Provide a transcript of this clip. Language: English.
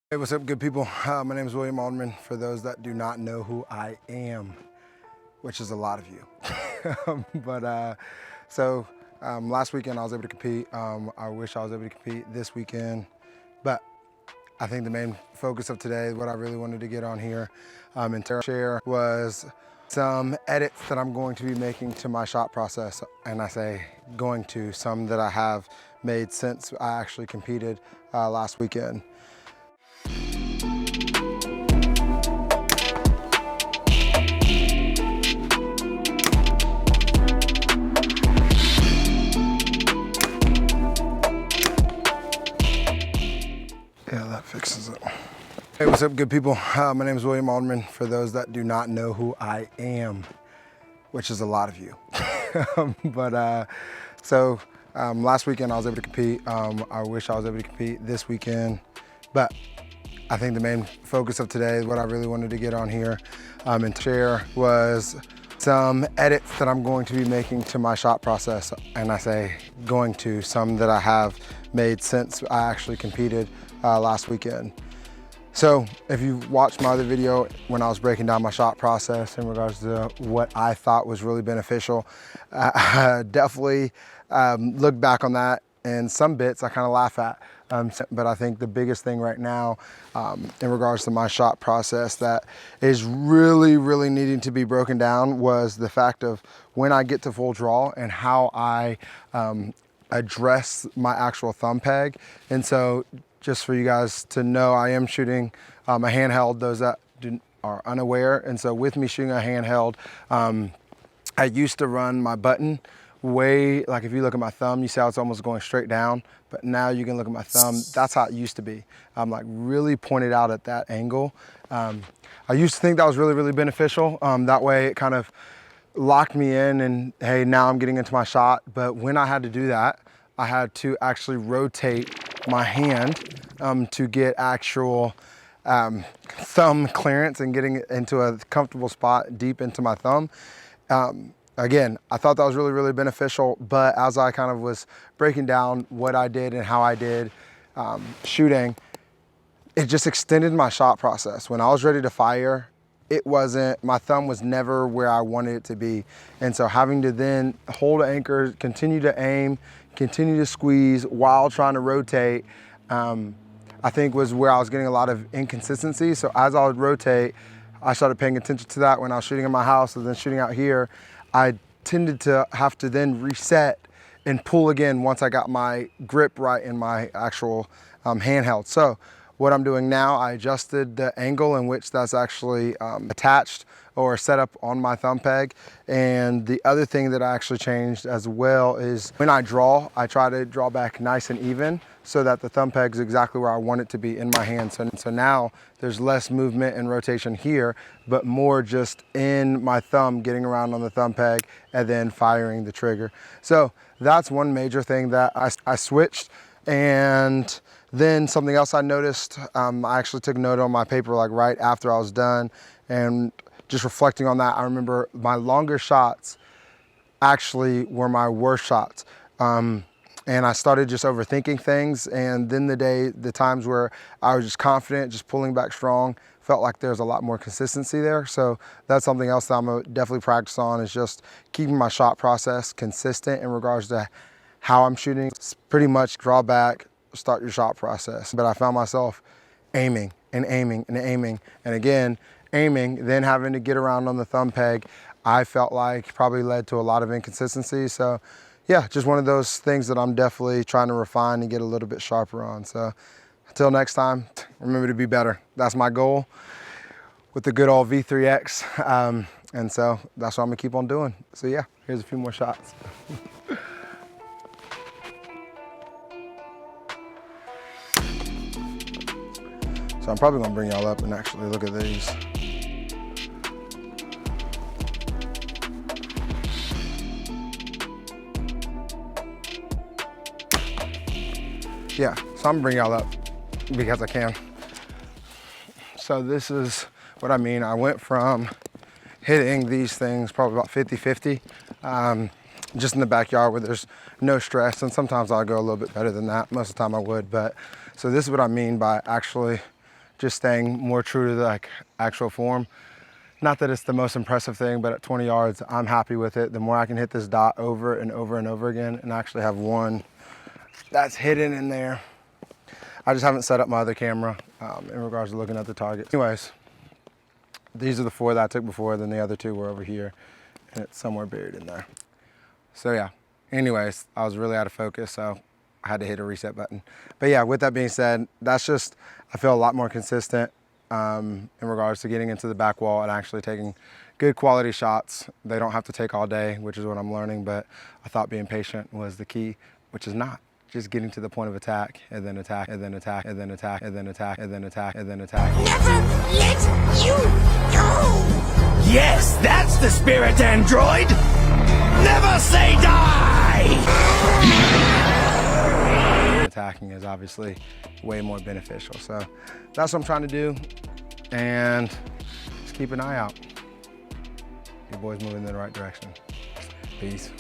Hey, what's up, good people? My name is William Alderman. For those that do not know who I am, which is a lot of you. Last weekend I was able to compete. I wish I was able to compete this weekend, but I think the main focus of today, what I really wanted to get on here and share was some edits that I'm going to be making to my shot process. And I say going to, some that I have made since I actually competed last weekend. Yeah, that fixes it. Hey, what's up, good people? My name is William Alderman. For those that do not know who I am, which is a lot of you. Last weekend I was able to compete. I wish I was able to compete this weekend, but I think the main focus of today, what I really wanted to get on here and share was some edits that I'm going to be making to my shot process. And I say going to, some that I have made since I actually competed last weekend. So if you watched my other video when I was breaking down my shot process in regards to what I thought was really beneficial, definitely look back on that, and some bits I kind of laugh at. But I think the biggest thing right now in regards to my shot process that is really needing to be broken down was the fact of when I get to full draw and how I address my actual thumb peg. And so just for you guys to know, I am shooting a handheld, those that are unaware. And so with me shooting a handheld, I used to run my button way, like if you look at my thumb, you see how it's almost going straight down, but now you can look at my thumb, that's how it used to be. I'm like really pointed out at that angle. I used to think that was really beneficial. That way it kind of locked me in and hey, now I'm getting into my shot. But when I had to do that, I had to actually rotate my hand to get actual thumb clearance and getting into a comfortable spot deep into my thumb. Again, I thought that was really beneficial, but as I kind of was breaking down what I did and how I did shooting, it just extended my shot process. When I was ready to fire, my thumb was never where I wanted it to be. And so having to then hold anchor, continue to aim, continue to squeeze while trying to rotate, I think was where I was getting a lot of inconsistency. So as I would rotate, I started paying attention to that when I was shooting in my house and then shooting out here. I tended to have to then reset and pull again once I got my grip right in my actual handheld. So what I'm doing now, I adjusted the angle in which that's actually attached or set up on my thumb peg. And the other thing that I actually changed as well is when I draw, I try to draw back nice and even so that the thumb peg is exactly where I want it to be in my hand. So now there's less movement and rotation here, but more just in my thumb, getting around on the thumb peg and then firing the trigger. So that's one major thing that I switched. And then something else I noticed, I actually took a note on my paper like right after I was done, and just reflecting on that, I remember my longer shots actually were my worst shots. And I started just overthinking things. And then the times where I was just confident, just pulling back strong, felt like there's a lot more consistency there. So that's something else that I'm gonna definitely practice on, is just keeping my shot process consistent in regards to how I'm shooting. It's pretty much draw back, start your shot process. But I found myself aiming and again, aiming, then having to get around on the thumb peg, I felt like probably led to a lot of inconsistency. So yeah, just one of those things that I'm definitely trying to refine and get a little bit sharper on. So until next time, remember to be better. That's my goal with the good old V3X. And so that's what I'm gonna keep on doing. So yeah, here's a few more shots. So I'm probably gonna bring y'all up and actually look at these. Yeah, so I'm gonna bring y'all up because I can. So this is what I mean. I went from hitting these things probably about 50-50, just in the backyard where there's no stress, and sometimes I'll go a little bit better than that. Most of the time I would, but so this is what I mean by actually just staying more true to the like actual form. Not that it's the most impressive thing, but at 20 yards, I'm happy with it. The more I can hit this dot over and over and over again and actually have one that's hidden in there. I just haven't set up my other camera in regards to looking at the target. Anyways, these are the 4 that I took before, then the other 2 were over here and it's somewhere buried in there. So yeah, anyways, I was really out of focus, so I had to hit a reset button. But yeah, with that being said, that's just, I feel a lot more consistent in regards to getting into the back wall and actually taking good quality shots. They don't have to take all day, which is what I'm learning, but I thought being patient was the key, which is not. Just getting to the point of attack, and then attack, and then attack, and then attack, and then attack, and then attack, and then attack. Never let you go! Yes, that's the spirit, android! Never say die! Attacking is obviously way more beneficial. So that's what I'm trying to do. And just keep an eye out. Your boy's moving in the right direction. Peace.